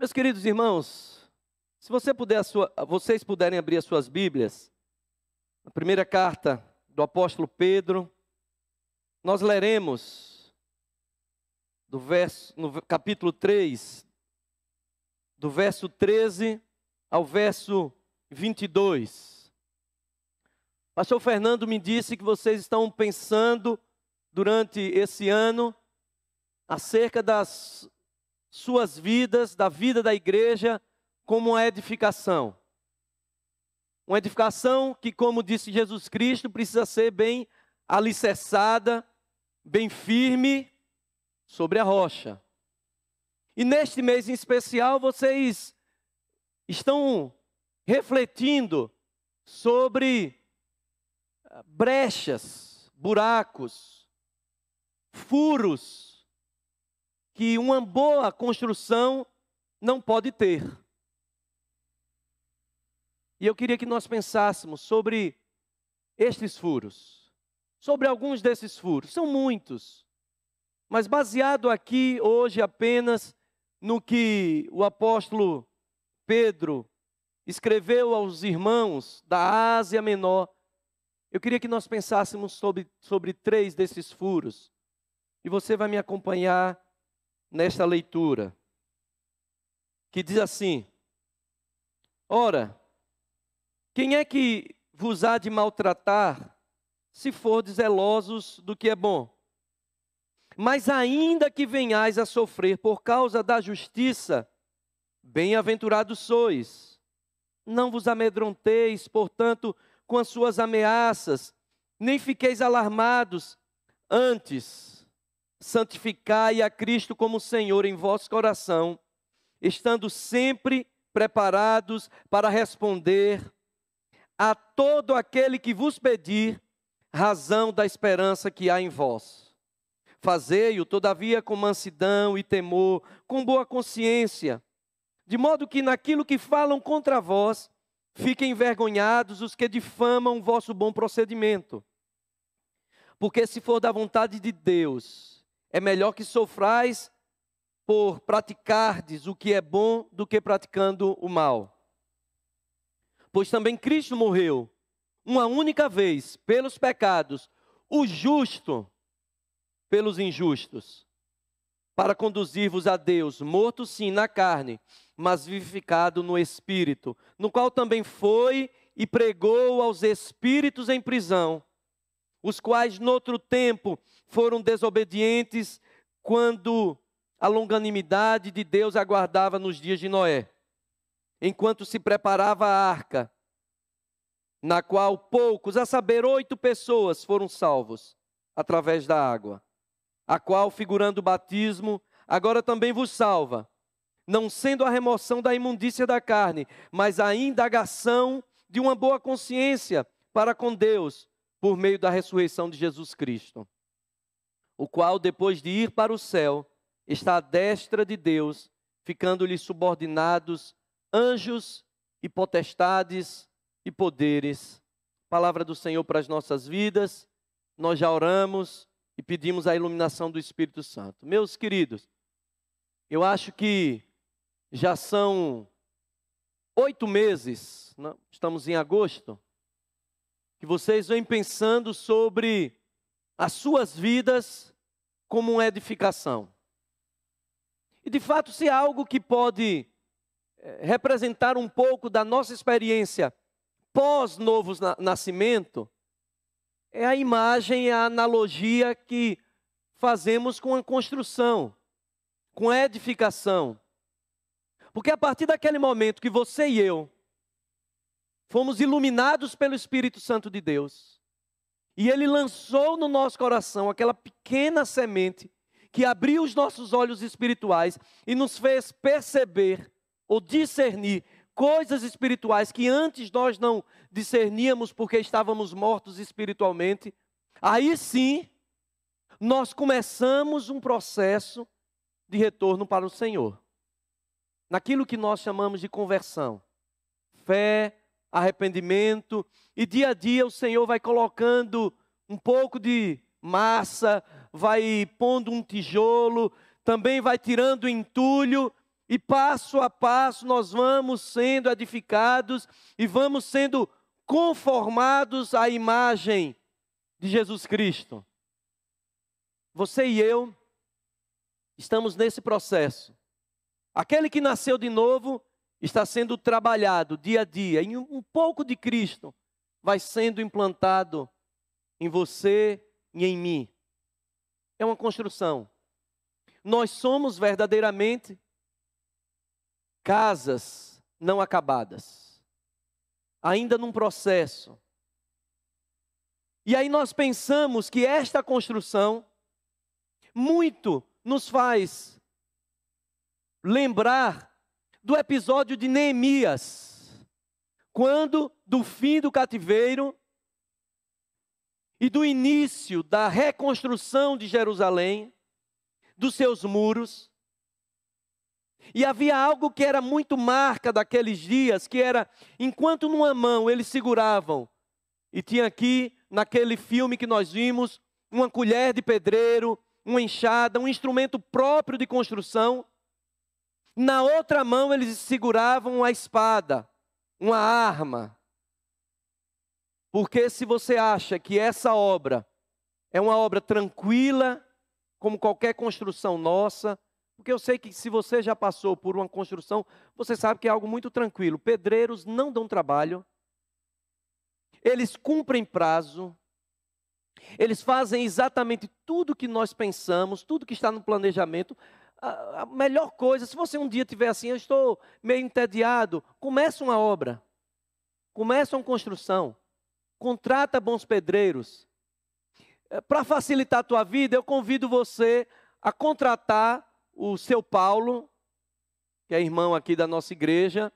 Meus queridos irmãos, se vocês puderem abrir as suas Bíblias, a primeira carta do apóstolo Pedro, nós leremos no capítulo 3, do verso 13 ao verso 22. Pastor Fernando me disse que vocês estão pensando durante esse ano acerca das suas vidas, da vida da igreja, como uma edificação. Uma edificação que, como disse Jesus Cristo, precisa ser bem alicerçada, bem firme sobre a rocha. E neste mês em especial, vocês estão refletindo sobre brechas, buracos, furos, que uma boa construção não pode ter. E eu queria que nós pensássemos sobre estes furos, sobre alguns desses furos, são muitos, mas baseado aqui hoje apenas no que o apóstolo Pedro escreveu aos irmãos da Ásia Menor, eu queria que nós pensássemos sobre 3 desses furos, e você vai me acompanhar nesta leitura, que diz assim: ora, quem é que vos há de maltratar, se fordes zelosos do que é bom? Mas ainda que venhais a sofrer por causa da justiça, bem-aventurados sois. Não vos amedronteis, portanto, com as suas ameaças, nem fiqueis alarmados. Antes, santificai a Cristo como Senhor em vosso coração, estando sempre preparados para responder a todo aquele que vos pedir razão da esperança que há em vós. Fazei-o, todavia, com mansidão e temor, com boa consciência, de modo que naquilo que falam contra vós, fiquem envergonhados os que difamam o vosso bom procedimento. Porque se for da vontade de Deus, é melhor que sofrais por praticardes o que é bom do que praticando o mal. Pois também Cristo morreu uma única vez pelos pecados, o justo pelos injustos, para conduzir-vos a Deus, morto sim na carne, mas vivificado no Espírito, no qual também foi e pregou aos espíritos em prisão, os quais noutro tempo foram desobedientes, quando a longanimidade de Deus aguardava nos dias de Noé, enquanto se preparava a arca, na qual poucos, a saber, 8 pessoas foram salvos através da água, a qual, figurando o batismo, agora também vos salva, não sendo a remoção da imundícia da carne, mas a indagação de uma boa consciência para com Deus, por meio da ressurreição de Jesus Cristo, o qual, depois de ir para o céu, está à destra de Deus, ficando-lhe subordinados anjos e potestades e poderes. Palavra do Senhor para as nossas vidas. Nós já oramos e pedimos a iluminação do Espírito Santo. Meus queridos, eu acho que já são 8 meses, estamos em agosto, que vocês vêm pensando sobre as suas vidas como uma edificação. E de fato, se há algo que pode representar um pouco da nossa experiência pós-novo nascimento, é a imagem, a analogia que fazemos com a construção, com a edificação. Porque a partir daquele momento que você e eu fomos iluminados pelo Espírito Santo de Deus, e Ele lançou no nosso coração aquela pequena semente que abriu os nossos olhos espirituais e nos fez perceber ou discernir coisas espirituais que antes nós não discerníamos porque estávamos mortos espiritualmente, aí sim, nós começamos um processo de retorno para o Senhor. Naquilo que nós chamamos de conversão, fé, arrependimento, e dia a dia o Senhor vai colocando um pouco de massa, vai pondo um tijolo, também vai tirando o entulho, E passo a passo nós vamos sendo edificados e vamos sendo conformados à imagem de Jesus Cristo. Você e eu estamos nesse processo. Aquele que nasceu de novo está sendo trabalhado dia a dia. E um pouco de Cristo vai sendo implantado em você e em mim. É uma construção. Nós somos verdadeiramente casas não acabadas, ainda num processo. E aí nós pensamos que esta construção muito nos faz lembrar do episódio de Neemias, quando do fim do cativeiro e do início da reconstrução de Jerusalém, dos seus muros. E havia algo que era muito marca daqueles dias, que era, enquanto numa mão eles seguravam, e tinha aqui, naquele filme que nós vimos, uma colher de pedreiro, uma enxada, um instrumento próprio de construção. Na outra mão eles seguravam a espada, uma arma. Porque se você acha que essa obra é uma obra tranquila, como qualquer construção nossa, porque eu sei que se você já passou por uma construção, você sabe que é algo muito tranquilo. Pedreiros não dão trabalho, eles cumprem prazo, eles fazem exatamente tudo que nós pensamos, tudo que está no planejamento. A melhor coisa, se você um dia tiver assim, eu estou meio entediado, começa uma obra, começa uma construção, contrata bons pedreiros. Para facilitar a tua vida, eu convido você a contratar o seu Paulo, que é irmão aqui da nossa igreja,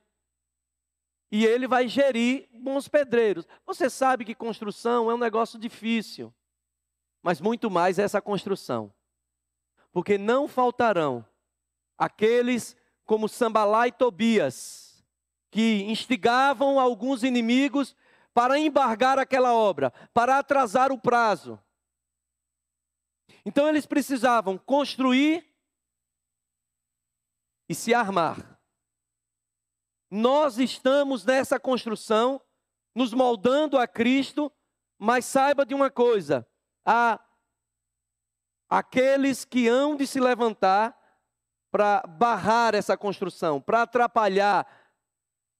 e ele vai gerir bons pedreiros. Você sabe que construção é um negócio difícil, mas muito mais essa construção. Porque não faltarão aqueles como Sambalá e Tobias, que instigavam alguns inimigos para embargar aquela obra, para atrasar o prazo. Então eles precisavam construir e se armar. Nós estamos nessa construção, nos moldando a Cristo, mas saiba de uma coisa: há aqueles que hão de se levantar para barrar essa construção, para atrapalhar,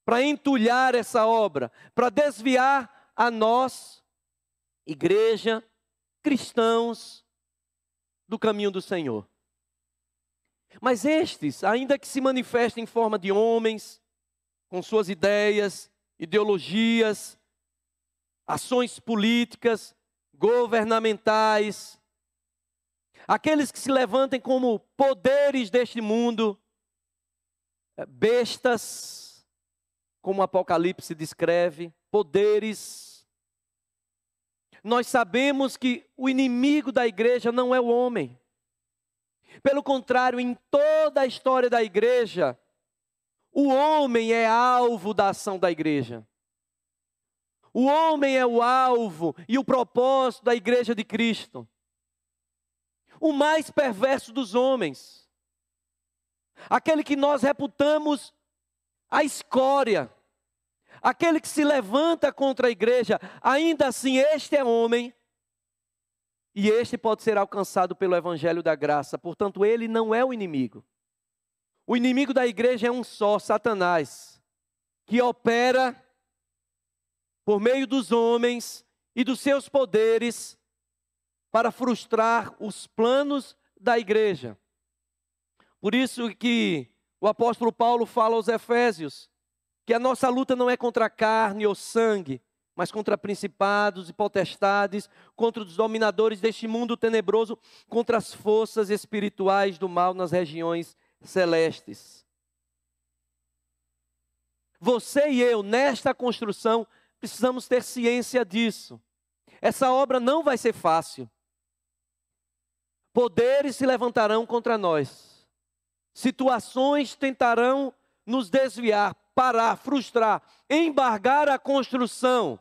para entulhar essa obra, para desviar a nós, igreja, cristãos, do caminho do Senhor. Mas estes, ainda que se manifestem em forma de homens, com suas ideias, ideologias, ações políticas, governamentais, aqueles que se levantem como poderes deste mundo, bestas, como o Apocalipse descreve, poderes. Nós sabemos que o inimigo da igreja não é o homem. Pelo contrário, em toda a história da igreja, o homem é alvo da ação da igreja. O homem é o alvo e o propósito da igreja de Cristo. O mais perverso dos homens. Aquele que nós reputamos a escória. Aquele que se levanta contra a igreja. Ainda assim, este é homem. E este pode ser alcançado pelo evangelho da graça. Portanto, ele não é o inimigo. O inimigo da igreja é um só, Satanás, que opera por meio dos homens e dos seus poderes para frustrar os planos da igreja. Por isso que o apóstolo Paulo fala aos Efésios que a nossa luta não é contra carne ou sangue, mas contra principados e potestades, contra os dominadores deste mundo tenebroso, contra as forças espirituais do mal nas regiões celestes. Você e eu, nesta construção, precisamos ter ciência disso. Essa obra não vai ser fácil. Poderes se levantarão contra nós. Situações tentarão nos desviar, parar, frustrar, embargar a construção.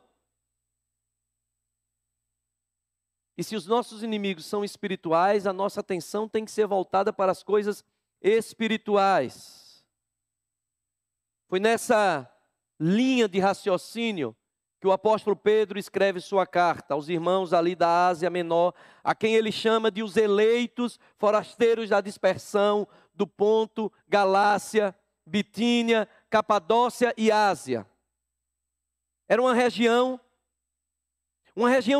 E se os nossos inimigos são espirituais, a nossa atenção tem que ser voltada para as coisas espirituais. Foi nessa linha de raciocínio que o apóstolo Pedro escreve sua carta aos irmãos ali da Ásia Menor, a quem ele chama de os eleitos forasteiros da dispersão do Ponto, Galácia, Bitínia, Capadócia e Ásia. Era uma região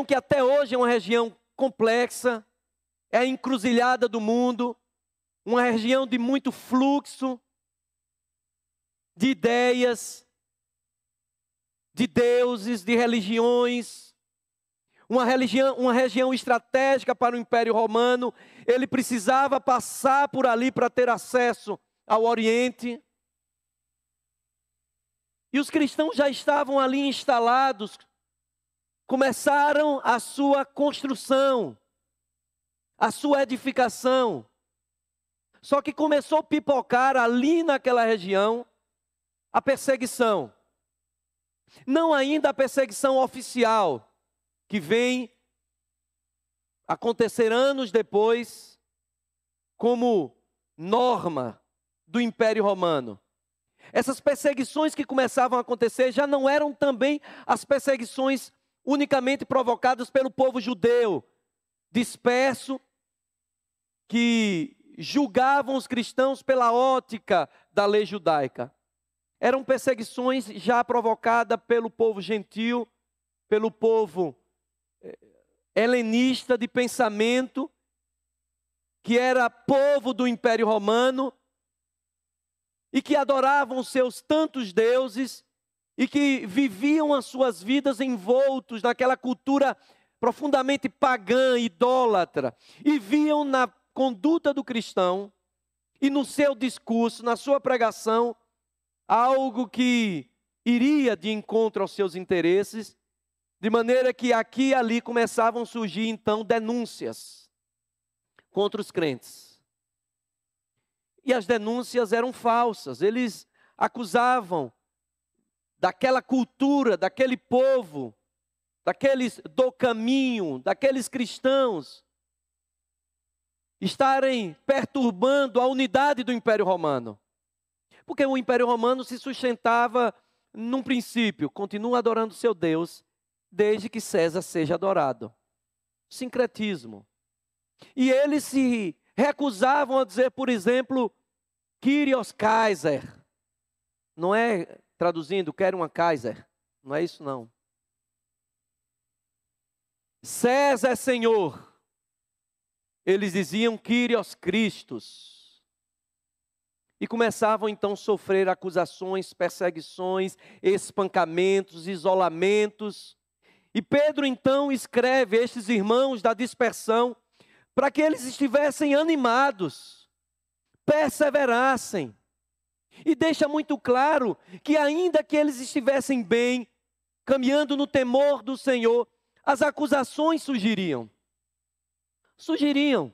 que até hoje é uma região complexa, é a encruzilhada do mundo, uma região de muito fluxo de ideias, de deuses, de religiões, uma região estratégica para o Império Romano. Ele precisava passar por ali para ter acesso ao Oriente. E os cristãos já estavam ali instalados, começaram a sua construção, a sua edificação. Só que começou a pipocar ali naquela região a perseguição. Não ainda a perseguição oficial, que vem acontecer anos depois, como norma do Império Romano. Essas perseguições que começavam a acontecer já não eram também as perseguições unicamente provocadas pelo povo judeu, disperso, que julgavam os cristãos pela ótica da lei judaica. Eram perseguições já provocadas pelo povo gentil, pelo povo helenista de pensamento, que era povo do Império Romano, e que adoravam seus tantos deuses, e que viviam as suas vidas envoltos naquela cultura profundamente pagã, idólatra, e viam na conduta do cristão, e no seu discurso, na sua pregação, algo que iria de encontro aos seus interesses, de maneira que aqui e ali começavam a surgir então denúncias contra os crentes. E as denúncias eram falsas, eles acusavam daquela cultura, daquele povo, daqueles do caminho, daqueles cristãos, estarem perturbando a unidade do Império Romano. Porque o Império Romano se sustentava num princípio, continua adorando seu Deus, desde que César seja adorado. Sincretismo. E eles se recusavam a dizer, por exemplo, Kyrios Kaiser. Não é traduzindo, quero uma Kaiser. Não é isso não. César é Senhor. Eles diziam Kyrios Christus. E começavam então a sofrer acusações, perseguições, espancamentos, isolamentos. E Pedro então escreve a estes irmãos da dispersão para que eles estivessem animados, perseverassem. E deixa muito claro que ainda que eles estivessem bem, caminhando no temor do Senhor, as acusações surgiriam. Surgiriam.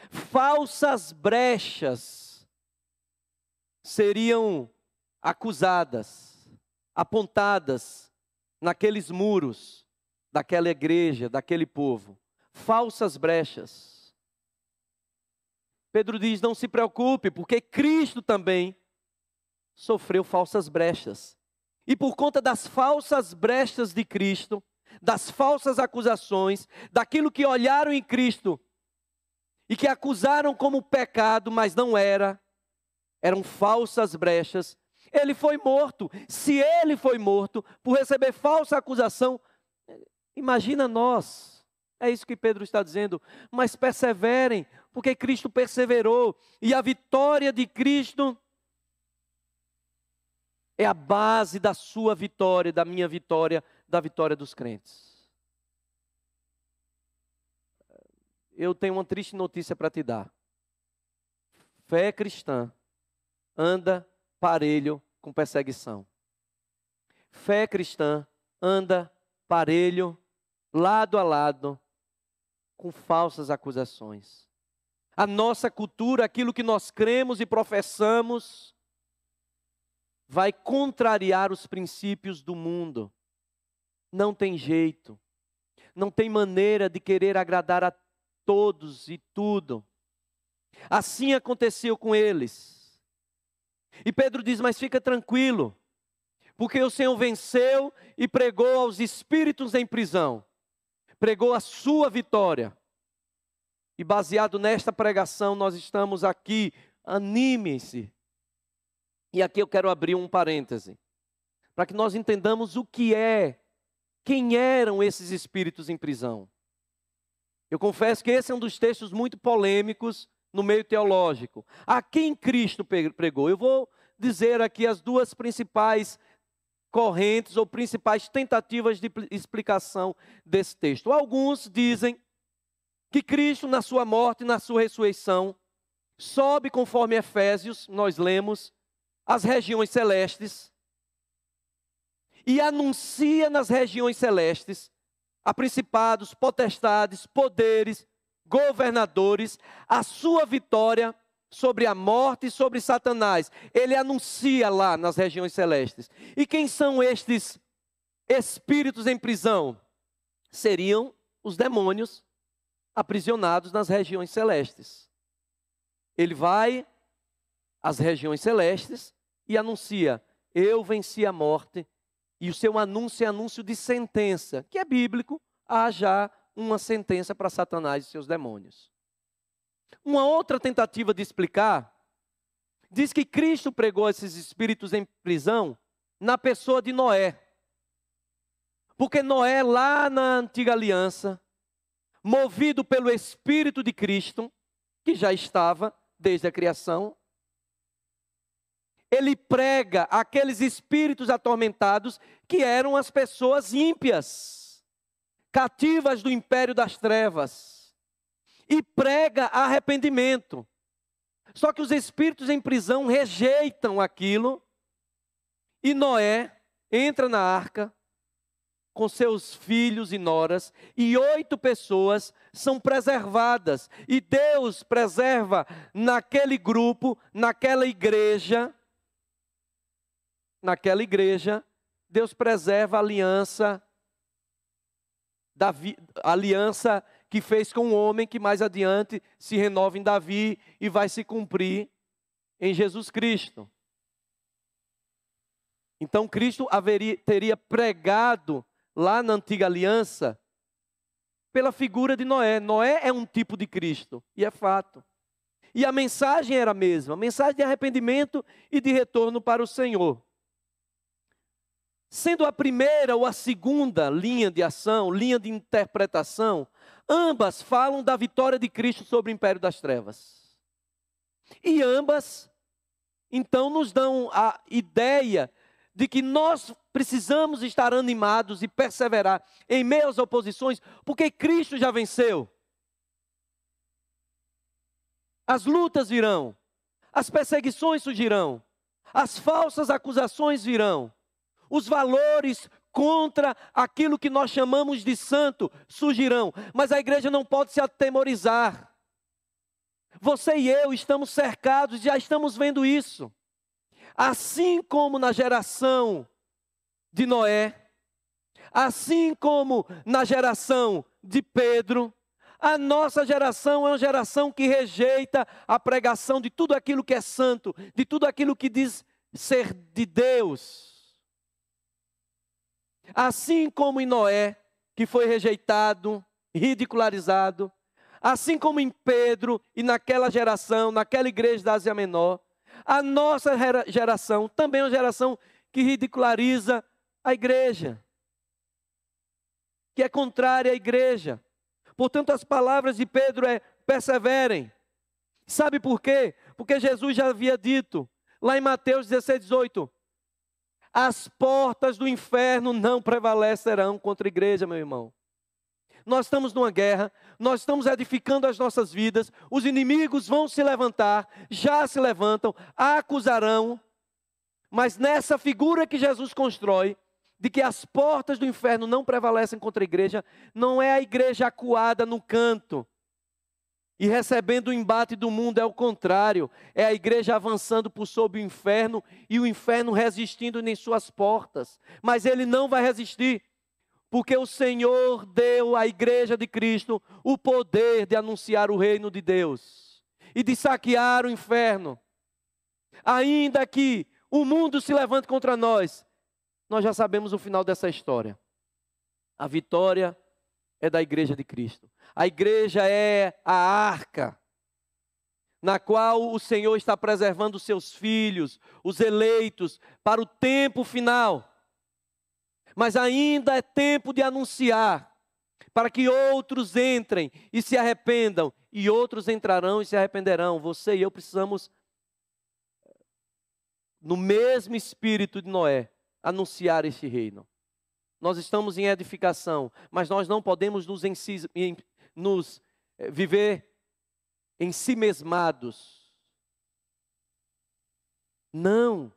Falsas brechas seriam acusadas, apontadas naqueles muros daquela igreja, daquele povo. Falsas brechas. Pedro diz, não se preocupe, porque Cristo também sofreu falsas brechas. E por conta das falsas brechas de Cristo, das falsas acusações, daquilo que olharam em Cristo e que acusaram como pecado, mas não era, eram falsas brechas, ele foi morto. Se ele foi morto por receber falsa acusação, imagina nós. É isso que Pedro está dizendo. Mas perseverem, porque Cristo perseverou. E a vitória de Cristo é a base da sua vitória, da minha vitória, da vitória dos crentes. Eu tenho uma triste notícia para te dar. Fé cristã anda parelho com perseguição. Fé cristã anda parelho, lado a lado, com falsas acusações. A nossa cultura, aquilo que nós cremos e professamos, vai contrariar os princípios do mundo. Não tem jeito. Não tem maneira de querer agradar a todos e tudo. Assim aconteceu com eles. E Pedro diz, mas fica tranquilo, porque o Senhor venceu e pregou aos espíritos em prisão. Pregou a sua vitória. E baseado nesta pregação, nós estamos aqui. Animem-se. E aqui eu quero abrir um parêntese, para que nós entendamos o que é, quem eram esses espíritos em prisão. Eu confesso que esse é um dos textos muito polêmicos no meio teológico. A quem Cristo pregou? Eu vou dizer aqui as duas principais correntes ou principais tentativas de explicação desse texto. Alguns dizem que Cristo, na sua morte e na sua ressurreição, sobe, conforme Efésios, nós lemos, às regiões celestes e anuncia nas regiões celestes a principados, potestades, poderes, governadores, a sua vitória sobre a morte e sobre Satanás. Ele anuncia lá nas regiões celestes. E quem são estes espíritos em prisão? Seriam os demônios aprisionados nas regiões celestes. Ele vai às regiões celestes e anuncia: eu venci a morte. E o seu anúncio é anúncio de sentença, que é bíblico. Há já uma sentença para Satanás e seus demônios. Uma outra tentativa de explicar diz que Cristo pregou esses espíritos em prisão na pessoa de Noé. Porque Noé, lá na antiga aliança, movido pelo Espírito de Cristo, que já estava desde a criação, ele prega aqueles espíritos atormentados que eram as pessoas ímpias, cativas do império das trevas, e prega arrependimento. Só que os espíritos em prisão rejeitam aquilo, e Noé entra na arca com seus filhos e noras, e 8 pessoas são preservadas. E Deus preserva naquele grupo, naquela igreja, Deus preserva a aliança, a aliança que fez com o homem, que mais adiante se renova em Davi e vai se cumprir em Jesus Cristo. Então Cristo teria pregado lá na antiga aliança pela figura de Noé. Noé é um tipo de Cristo, e é fato. E a mensagem era a mesma, a mensagem de arrependimento e de retorno para o Senhor. Sendo a primeira ou a segunda linha de ação, linha de interpretação, ambas falam da vitória de Cristo sobre o império das trevas. E ambas, então, nos dão a ideia de que nós precisamos estar animados e perseverar em meio às oposições, porque Cristo já venceu. As lutas virão, as perseguições surgirão, as falsas acusações virão. Os valores contra aquilo que nós chamamos de santo surgirão. Mas a igreja não pode se atemorizar. Você e eu estamos cercados, já estamos vendo isso. Assim como na geração de Noé, assim como na geração de Pedro, a nossa geração é uma geração que rejeita a pregação de tudo aquilo que é santo, de tudo aquilo que diz ser de Deus. Assim como em Noé, que foi rejeitado, ridicularizado, assim como em Pedro e naquela geração, naquela igreja da Ásia Menor, a nossa geração também é uma geração que ridiculariza a igreja, que é contrária à igreja. Portanto, as palavras de Pedro é: perseverem. Sabe por quê? Porque Jesus já havia dito, lá em Mateus 16:18, as portas do inferno não prevalecerão contra a igreja, meu irmão. Nós estamos numa guerra, nós estamos edificando as nossas vidas, os inimigos vão se levantar, já se levantam, acusarão, mas nessa figura que Jesus constrói, de que as portas do inferno não prevalecem contra a igreja, não é a igreja acuada no canto e recebendo o embate do mundo, é o contrário, é a igreja avançando por sob o inferno e o inferno resistindo em suas portas, mas ele não vai resistir, porque o Senhor deu à igreja de Cristo o poder de anunciar o reino de Deus e de saquear o inferno. ainda que o mundo se levante contra nós, nós já sabemos o final dessa história. A vitória é da igreja de Cristo. A igreja é a arca na qual o Senhor está preservando os seus filhos, os eleitos, para o tempo final. Mas ainda é tempo de anunciar, para que outros entrem e se arrependam, e outros entrarão e se arrependerão. Você e eu precisamos, no mesmo espírito de Noé, anunciar este reino. Nós estamos em edificação, mas nós não podemos nos viver em si mesmados. Não.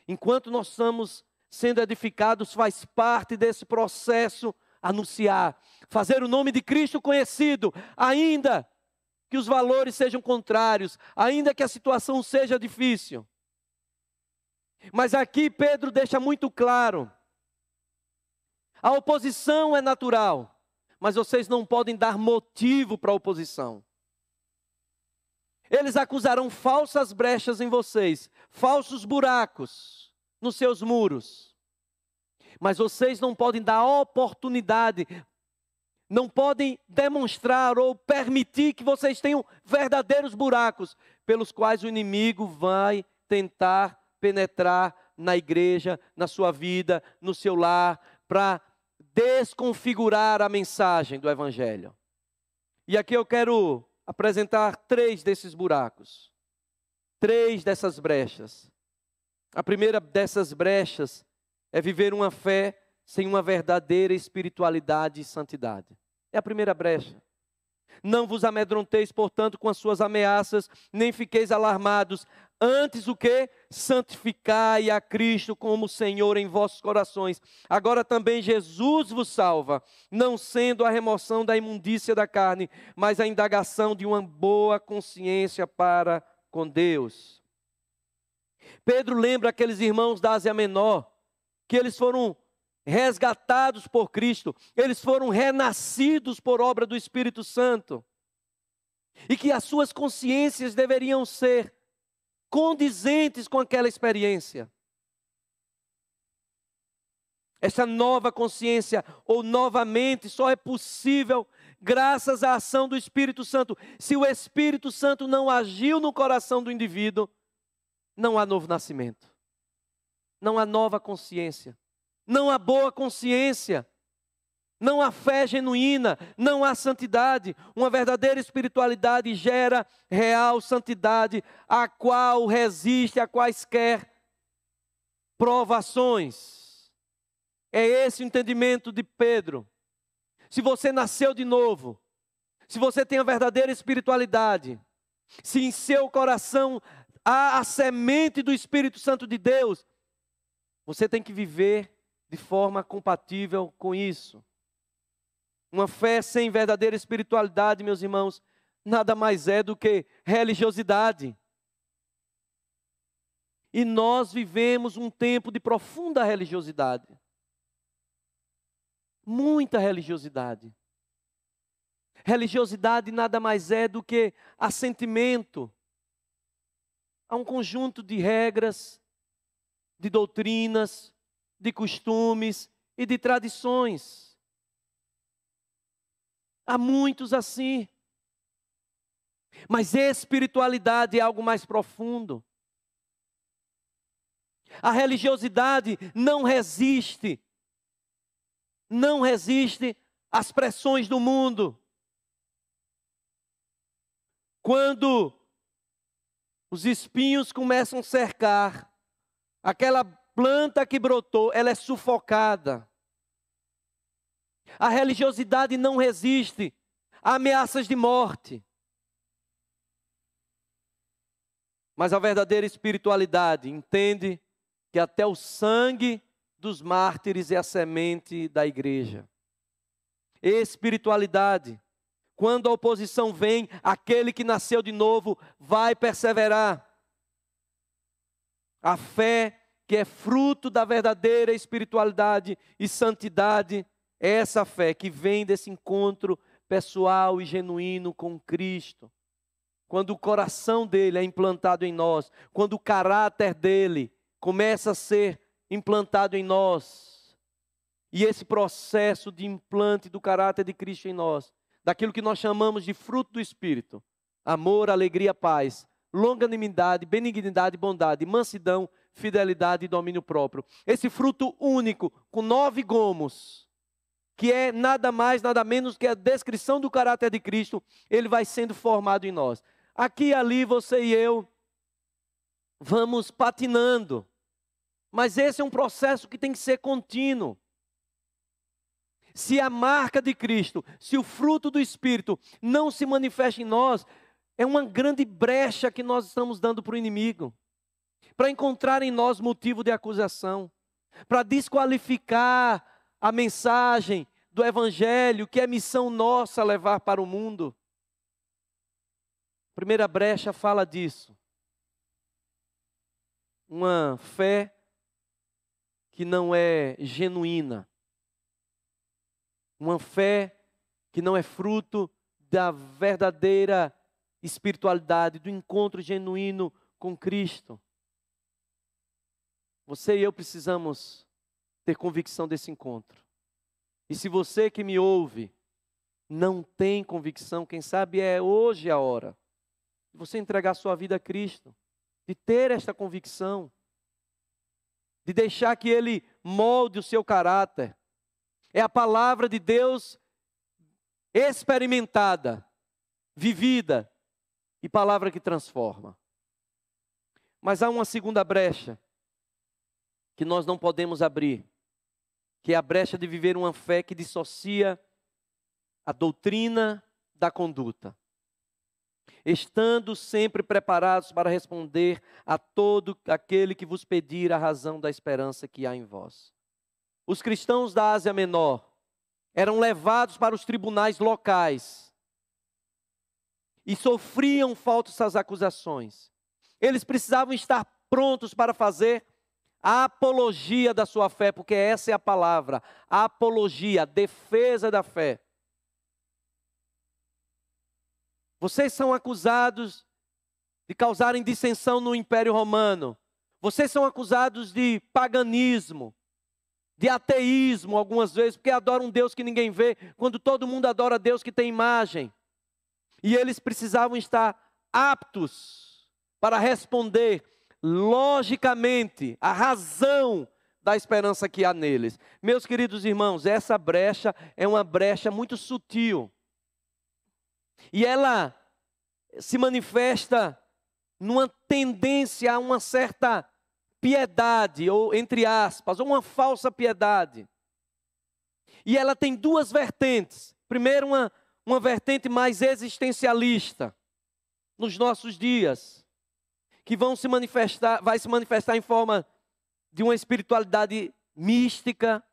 Enquanto nós estamos sendo edificados, faz parte desse processo anunciar, fazer o nome de Cristo conhecido, ainda que os valores sejam contrários, ainda que a situação seja difícil. Mas aqui Pedro deixa muito claro, a oposição é natural, mas vocês não podem dar motivo para a oposição. Eles acusarão falsas brechas em vocês, falsos buracos nos seus muros. Mas vocês não podem dar oportunidade, não podem demonstrar ou permitir que vocês tenham verdadeiros buracos, pelos quais o inimigo vai tentar penetrar na igreja, na sua vida, no seu lar, para desconfigurar a mensagem do Evangelho. E aqui eu quero apresentar 3 desses buracos, 3 dessas brechas. A primeira dessas brechas é viver uma fé sem uma verdadeira espiritualidade e santidade. É a primeira brecha. Não vos amedronteis, portanto, com as suas ameaças, nem fiqueis alarmados. Antes o que? Santificai a Cristo como Senhor em vossos corações. Agora também Jesus vos salva, não sendo a remoção da imundícia da carne, mas a indagação de uma boa consciência para com Deus. Pedro lembra aqueles irmãos da Ásia Menor, que eles foram resgatados por Cristo, eles foram renascidos por obra do Espírito Santo, e que as suas consciências deveriam ser condizentes com aquela experiência. Essa nova consciência, ou novamente, só é possível graças à ação do Espírito Santo. Se o Espírito Santo não agiu no coração do indivíduo, não há novo nascimento, não há nova consciência, não há boa consciência, não há fé genuína, não há santidade. Uma verdadeira espiritualidade gera real santidade, a qual resiste a quaisquer provações. É esse o entendimento de Pedro. Se você nasceu de novo, se você tem a verdadeira espiritualidade, se em seu coração há a semente do Espírito Santo de Deus, você tem que viver de forma compatível com isso. Uma fé sem verdadeira espiritualidade, meus irmãos, nada mais é do que religiosidade. E nós vivemos um tempo de profunda religiosidade. Muita religiosidade. Religiosidade nada mais é do que assentimento a um conjunto de regras, de doutrinas, de costumes e de tradições. Há muitos assim. Mas espiritualidade é algo mais profundo. A religiosidade não resiste às pressões do mundo. Quando os espinhos começam a cercar, aquela planta que brotou, ela é sufocada. A religiosidade não resiste a ameaças de morte. Mas a verdadeira espiritualidade entende que até o sangue dos mártires é a semente da igreja. Espiritualidade. Quando a oposição vem, aquele que nasceu de novo vai perseverar. A fé que é fruto da verdadeira espiritualidade e santidade, é essa fé que vem desse encontro pessoal e genuíno com Cristo. quando o coração dele é implantado em nós, quando o caráter dele começa a ser implantado em nós, e esse processo de implante do caráter de Cristo em nós, daquilo que nós chamamos de fruto do Espírito, amor, alegria, paz, longanimidade, benignidade, bondade, mansidão, fidelidade e domínio próprio. Esse fruto único, com 9 gomos, que é nada mais, nada menos que a descrição do caráter de Cristo, ele vai sendo formado em nós. Aqui e ali, você e eu vamos patinando, mas esse é um processo que tem que ser contínuo. Se a marca de Cristo, se o fruto do Espírito não se manifesta em nós, é uma grande brecha que nós estamos dando para o inimigo, para encontrar em nós motivo de acusação, para desqualificar a mensagem do Evangelho, que é missão nossa levar para o mundo. A primeira brecha fala disso. Uma fé que não é genuína. Uma fé que não é fruto da verdadeira espiritualidade, do encontro genuíno com Cristo. Você e eu precisamos ter convicção desse encontro. E se você que me ouve não tem convicção, quem sabe é hoje a hora de você entregar sua vida a Cristo, de ter esta convicção, de deixar que Ele molde o seu caráter. É a palavra de Deus experimentada, vivida, e palavra que transforma. Mas há uma segunda brecha que nós não podemos abrir, que é a brecha de viver uma fé que dissocia a doutrina da conduta, estando sempre preparados para responder a todo aquele que vos pedir a razão da esperança que há em vós. Os cristãos da Ásia Menor eram levados para os tribunais locais e sofriam falsas acusações. Eles precisavam estar prontos para fazer a apologia da sua fé, porque essa é a palavra, a apologia, a defesa da fé. Vocês são acusados de causarem dissensão no Império Romano. Vocês são acusados de paganismo, de ateísmo algumas vezes, porque adoram um Deus que ninguém vê, quando todo mundo adora Deus que tem imagem. E eles precisavam estar aptos para responder logicamente a razão da esperança que há neles. Meus queridos irmãos, essa brecha é uma brecha muito sutil. E ela se manifesta numa tendência a uma certa piedade, ou entre aspas, ou uma falsa piedade. E ela tem 2 vertentes. Primeiro, uma vertente mais existencialista nos nossos dias, que vai se manifestar em forma de uma espiritualidade mística,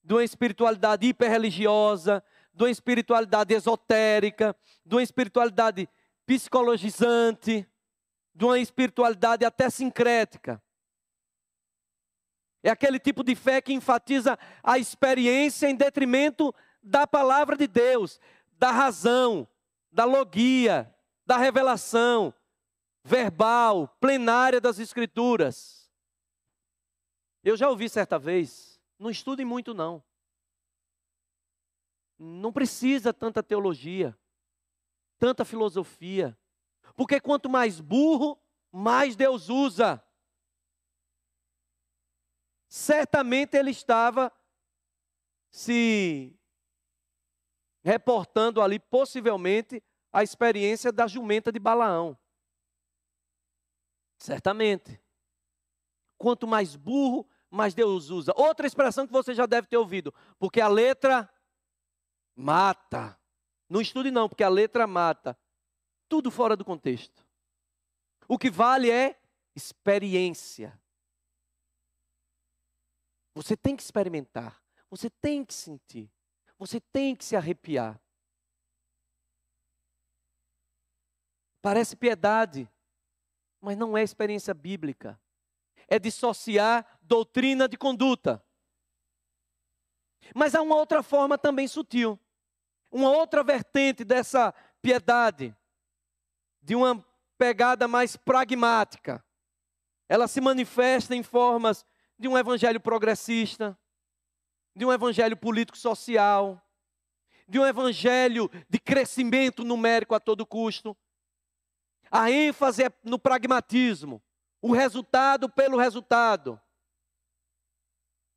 de uma espiritualidade hiperreligiosa, de uma espiritualidade esotérica, de uma espiritualidade psicologizante, de uma espiritualidade até sincrética. É aquele tipo de fé que enfatiza a experiência em detrimento da palavra de Deus, da razão, da logia, da revelação verbal, plenária das Escrituras. Eu já ouvi certa vez, não estudem muito não. Não precisa tanta teologia, tanta filosofia, porque quanto mais burro, mais Deus usa. Certamente ele estava se reportando ali, possivelmente, a experiência da jumenta de Balaão. Certamente. Quanto mais burro, mais Deus usa. Outra expressão que você já deve ter ouvido, porque a letra mata. Não estude não, porque a letra mata. Tudo fora do contexto. O que vale é experiência. Você tem que experimentar, você tem que sentir, você tem que se arrepiar. Parece piedade, mas não é experiência bíblica. É dissociar doutrina de conduta. Mas há uma outra forma também sutil, uma outra vertente dessa piedade, de uma pegada mais pragmática. Ela se manifesta em formas de um evangelho progressista, de um evangelho político-social, de um evangelho de crescimento numérico a todo custo. A ênfase é no pragmatismo, o resultado pelo resultado.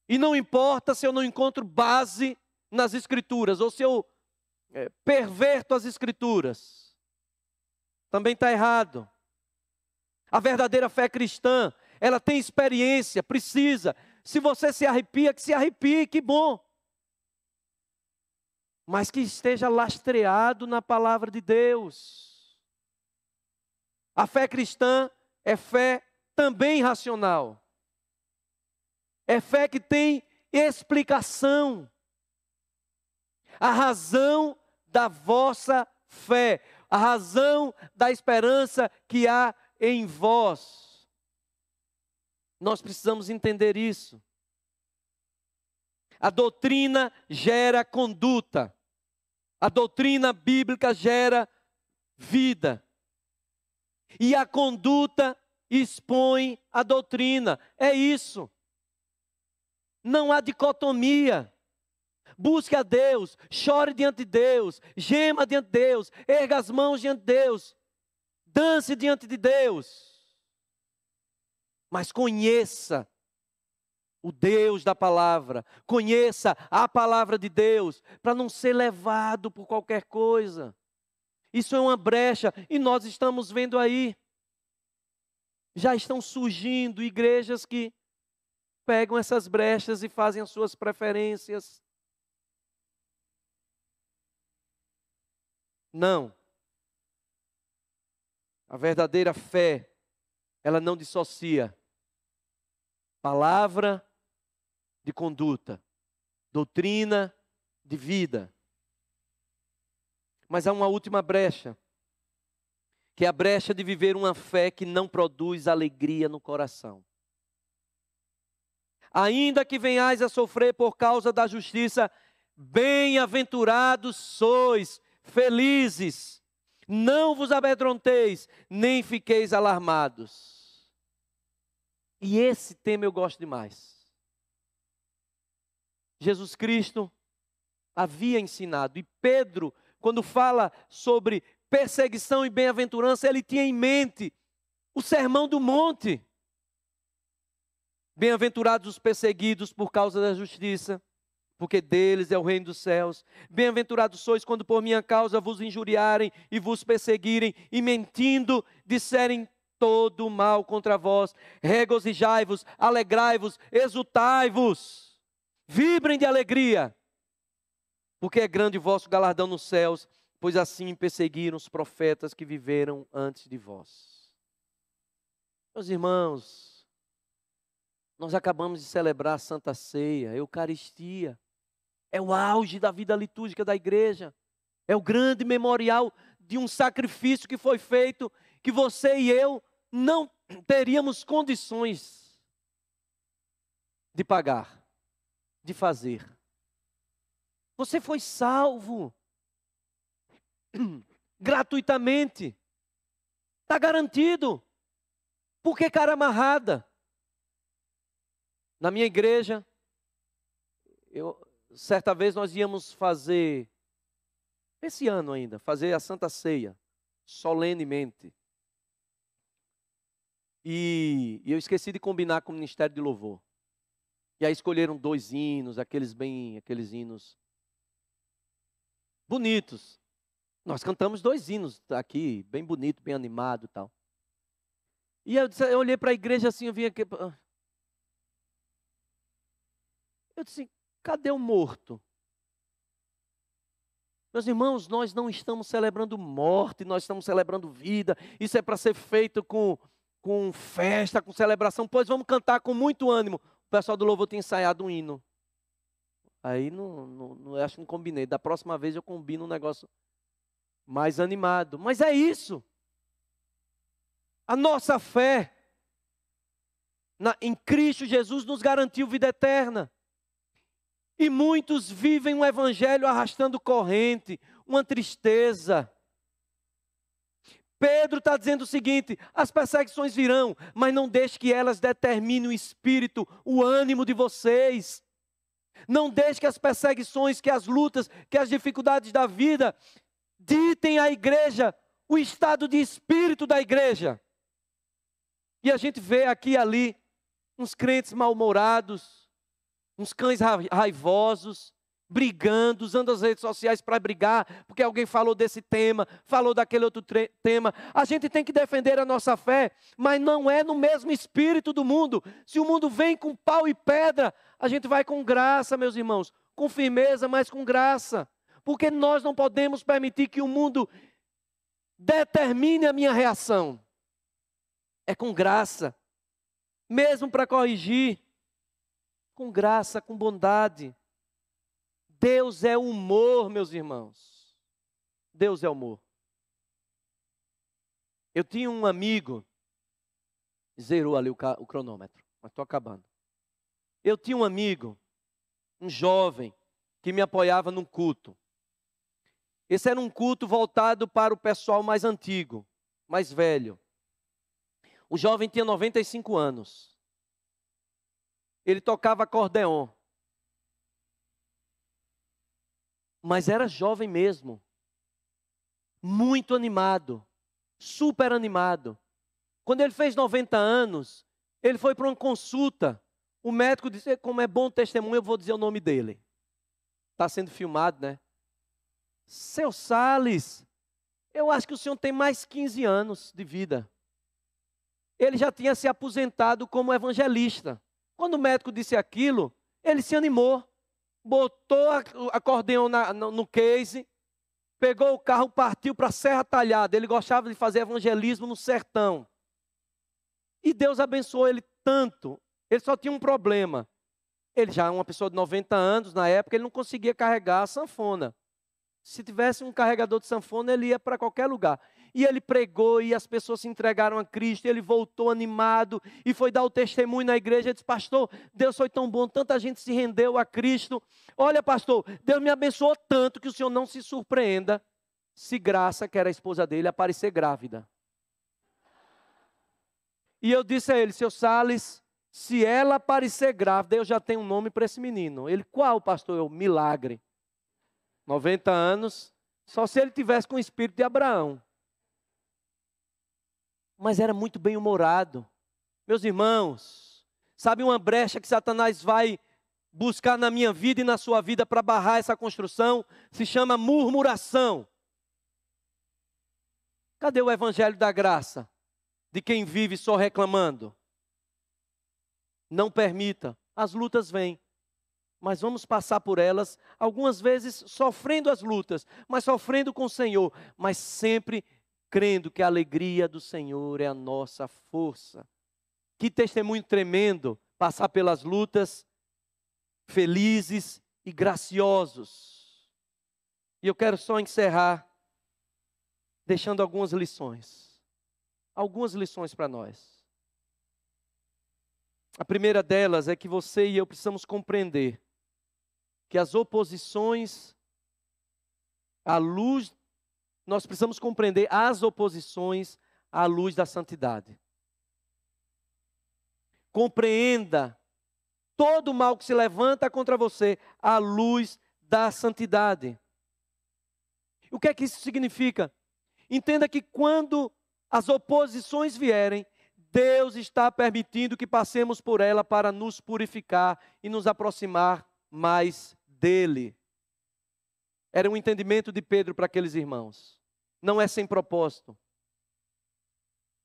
E não importa se eu não encontro base nas Escrituras, ou se eu perverto as Escrituras. Também está errado. A verdadeira fé cristã, ela tem experiência, precisa. Se você se arrepia, que se arrepie, que bom. Mas que esteja lastreado na palavra de Deus. A fé cristã é fé também racional. É fé que tem explicação. A razão da vossa fé, a razão da esperança que há em vós. Nós precisamos entender isso. A doutrina gera conduta. A doutrina bíblica gera vida. E a conduta expõe a doutrina. É isso. Não há dicotomia. Busque a Deus, chore diante de Deus, gema diante de Deus, erga as mãos diante de Deus, dance diante de Deus. Mas conheça o Deus da palavra, conheça a palavra de Deus, para não ser levado por qualquer coisa. Isso é uma brecha, e nós estamos vendo aí. Já estão surgindo igrejas que pegam essas brechas e fazem as suas preferências. Não. A verdadeira fé, ela não dissocia palavra de conduta, doutrina de vida. Mas há uma última brecha, que é a brecha de viver uma fé que não produz alegria no coração. Ainda que venhais a sofrer por causa da justiça, bem-aventurados sois, felizes, não vos amedronteis, nem fiqueis alarmados. E esse tema eu gosto demais. Jesus Cristo havia ensinado, e Pedro, quando fala sobre perseguição e bem-aventurança, ele tinha em mente o Sermão do Monte. Bem-aventurados os perseguidos por causa da justiça, porque deles é o reino dos céus. Bem-aventurados sois quando por minha causa vos injuriarem e vos perseguirem, e mentindo disserem todo o mal contra vós. Regozijai-vos, alegrai-vos, exultai-vos, vibrem de alegria, porque é grande o vosso galardão nos céus, pois assim perseguiram os profetas que viveram antes de vós. Meus irmãos, nós acabamos de celebrar a Santa Ceia, a Eucaristia. É o auge da vida litúrgica da igreja. É o grande memorial de um sacrifício que foi feito, que você e eu não teríamos condições de pagar, de fazer. Você foi salvo gratuitamente. Está garantido. Por que cara amarrada? Na minha igreja, certa vez nós íamos fazer, esse ano ainda, fazer a Santa Ceia, solenemente. E eu esqueci de combinar com o Ministério de Louvor. E aí escolheram 2 hinos, aqueles hinos bonitos. Nós cantamos 2 hinos aqui, bem bonito, bem animado e tal. E eu olhei para a igreja assim, eu vim aqui... Eu disse, cadê o morto? Meus irmãos, nós não estamos celebrando morte, nós estamos celebrando vida. Isso é para ser feito com festa, com celebração. Pois vamos cantar com muito ânimo. O pessoal do louvor tem ensaiado um hino. Aí não acho que não combinei. Da próxima vez eu combino um negócio mais animado. Mas é isso. A nossa fé em Cristo Jesus nos garantiu vida eterna. E muitos vivem um evangelho arrastando corrente, uma tristeza. Pedro está dizendo o seguinte: as perseguições virão, mas não deixe que elas determinem o espírito, o ânimo de vocês. Não deixe que as perseguições, que as lutas, que as dificuldades da vida ditem à igreja o estado de espírito da igreja. E a gente vê aqui e ali uns crentes mal-humorados, uns cães raivosos, brigando, usando as redes sociais para brigar, porque alguém falou desse tema, falou daquele outro tema. A gente tem que defender a nossa fé, mas não é no mesmo espírito do mundo. Se o mundo vem com pau e pedra, a gente vai com graça, meus irmãos, com firmeza, mas com graça. Porque nós não podemos permitir que o mundo determine a minha reação. É com graça, mesmo para corrigir, com graça, com bondade. Deus é humor, meus irmãos. Deus é humor. Eu tinha um amigo, zerou ali o cronômetro, mas estou acabando. Eu tinha um amigo, um jovem, que me apoiava num culto. Esse era um culto voltado para o pessoal mais antigo, mais velho. O jovem tinha 95 anos. Ele tocava acordeon. Mas era jovem mesmo, muito animado, super animado. Quando ele fez 90 anos, ele foi para uma consulta. O médico disse: como é bom testemunho, eu vou dizer o nome dele. Está sendo filmado, né? Seu Salles, eu acho que o senhor tem mais 15 anos de vida. Ele já tinha se aposentado como evangelista. Quando o médico disse aquilo, ele se animou. Botou acordeão no case, pegou o carro, partiu para a Serra Talhada. Ele gostava de fazer evangelismo no sertão. E Deus abençoou ele tanto. Ele só tinha um problema. Ele já é uma pessoa de 90 anos, na época ele não conseguia carregar a sanfona. Se tivesse um carregador de sanfona, ele ia para qualquer lugar. E ele pregou e as pessoas se entregaram a Cristo. E ele voltou animado e foi dar o testemunho na igreja. Ele disse: pastor, Deus foi tão bom, tanta gente se rendeu a Cristo. Olha, pastor, Deus me abençoou tanto que o senhor não se surpreenda se Graça, que era a esposa dele, aparecer grávida. E eu disse a ele: seu Salles, se ela aparecer grávida, eu já tenho um nome para esse menino. Ele: qual, pastor? Eu: Milagre. 90 anos, só se ele tivesse com o espírito de Abraão. Mas era muito bem-humorado. Meus irmãos, sabe uma brecha que Satanás vai buscar na minha vida e na sua vida para barrar essa construção? Se chama murmuração. Cadê o evangelho da graça? De quem vive só reclamando. Não permita, as lutas vêm. Mas vamos passar por elas, algumas vezes sofrendo as lutas, mas sofrendo com o Senhor, mas sempre crendo que a alegria do Senhor é a nossa força. Que testemunho tremendo, passar pelas lutas, felizes e graciosos. E eu quero só encerrar, deixando algumas lições para nós. A primeira delas é que você e eu precisamos compreender que as oposições, nós precisamos compreender as oposições à luz da santidade. Compreenda todo o mal que se levanta contra você à luz da santidade. O que é que isso significa? Entenda que quando as oposições vierem, Deus está permitindo que passemos por ela para nos purificar e nos aproximar mais dele. Era um entendimento de Pedro para aqueles irmãos. Não é sem propósito.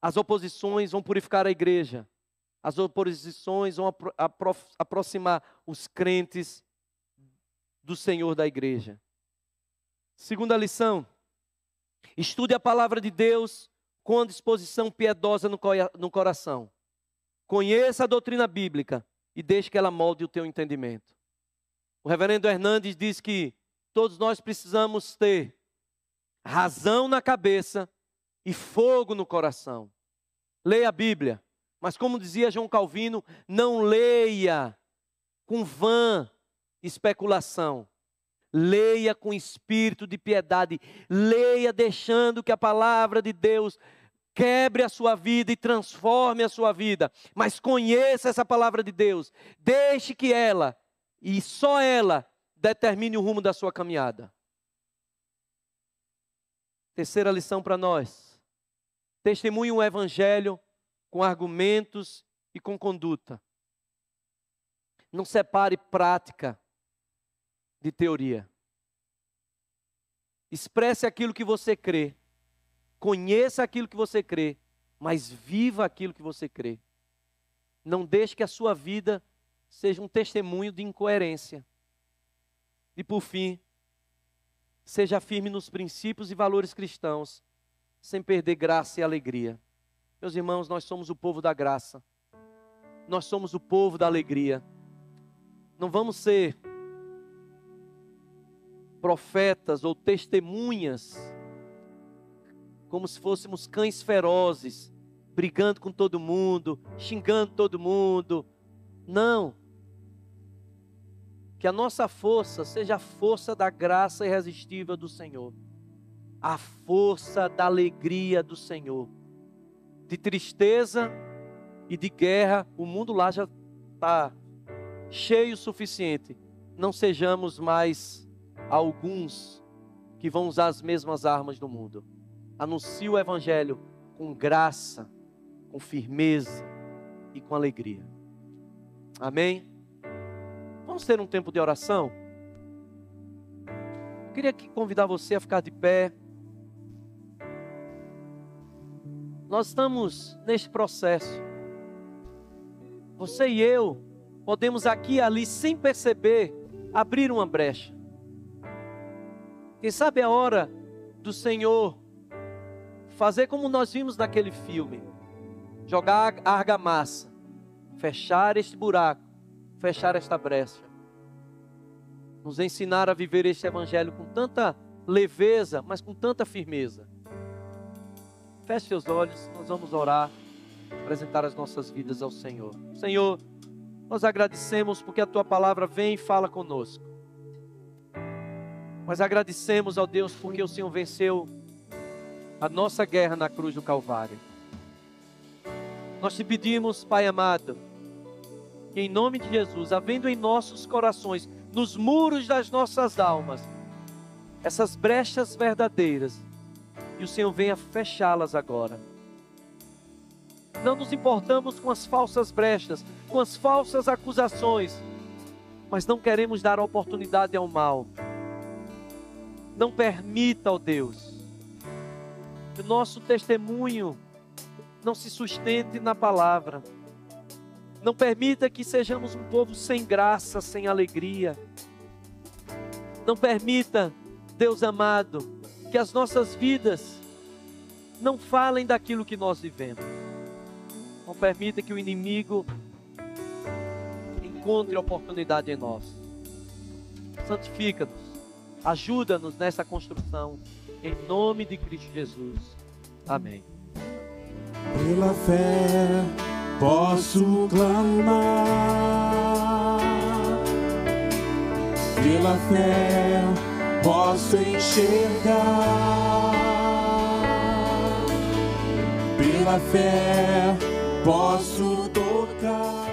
As oposições vão purificar a igreja. As oposições vão aproximar os crentes do Senhor da igreja. Segunda lição: estude a palavra de Deus com disposição piedosa no coração. Conheça a doutrina bíblica e deixe que ela molde o teu entendimento. O reverendo Hernandes diz que todos nós precisamos ter razão na cabeça e fogo no coração. Leia a Bíblia, mas como dizia João Calvino, não leia com vã especulação. Leia com espírito de piedade. Leia deixando que a palavra de Deus quebre a sua vida e transforme a sua vida. Mas conheça essa palavra de Deus. Deixe que ela, e só ela, determine o rumo da sua caminhada. Terceira lição para nós. Testemunhe o evangelho com argumentos e com conduta. Não separe prática de teoria. Expresse aquilo que você crê. Conheça aquilo que você crê, mas viva aquilo que você crê. Não deixe que a sua vida seja um testemunho de incoerência. E por fim, seja firme nos princípios e valores cristãos, sem perder graça e alegria. Meus irmãos, nós somos o povo da graça. Nós somos o povo da alegria. Não vamos ser profetas ou testemunhas como se fôssemos cães ferozes, brigando com todo mundo, xingando todo mundo. Não. Que a nossa força seja a força da graça irresistível do Senhor. A força da alegria do Senhor. De tristeza e de guerra, o mundo lá já está cheio o suficiente. Não sejamos mais alguns que vão usar as mesmas armas do mundo. Anuncie o evangelho com graça, com firmeza e com alegria. Amém? Vamos ter um tempo de oração? Eu queria convidar você a ficar de pé. Nós estamos neste processo. Você e eu podemos aqui e ali, sem perceber, abrir uma brecha. Quem sabe é a hora do Senhor fazer como nós vimos naquele filme. Jogar a argamassa. Fechar este buraco. Fechar esta brecha. Nos ensinar a viver este evangelho com tanta leveza, mas com tanta firmeza. Feche seus olhos, nós vamos orar, apresentar as nossas vidas ao Senhor. Senhor, nós agradecemos porque a Tua palavra vem e fala conosco. Mas agradecemos ao Deus porque o Senhor venceu a nossa guerra na cruz do Calvário. Nós te pedimos, Pai amado, que em nome de Jesus, havendo em nossos corações, nos muros das nossas almas, essas brechas verdadeiras, e o Senhor venha fechá-las agora. Não nos importamos com as falsas brechas, com as falsas acusações, mas não queremos dar oportunidade ao mal. Não permita, ó Deus, que o nosso testemunho não se sustente na palavra. Não permita que sejamos um povo sem graça, sem alegria. Não permita, Deus amado, que as nossas vidas não falem daquilo que nós vivemos. Não permita que o inimigo encontre oportunidade em nós. Santifica-nos, ajuda-nos nessa construção, em nome de Cristo Jesus. Amém. Pela fé posso clamar, pela fé posso enxergar, pela fé posso tocar.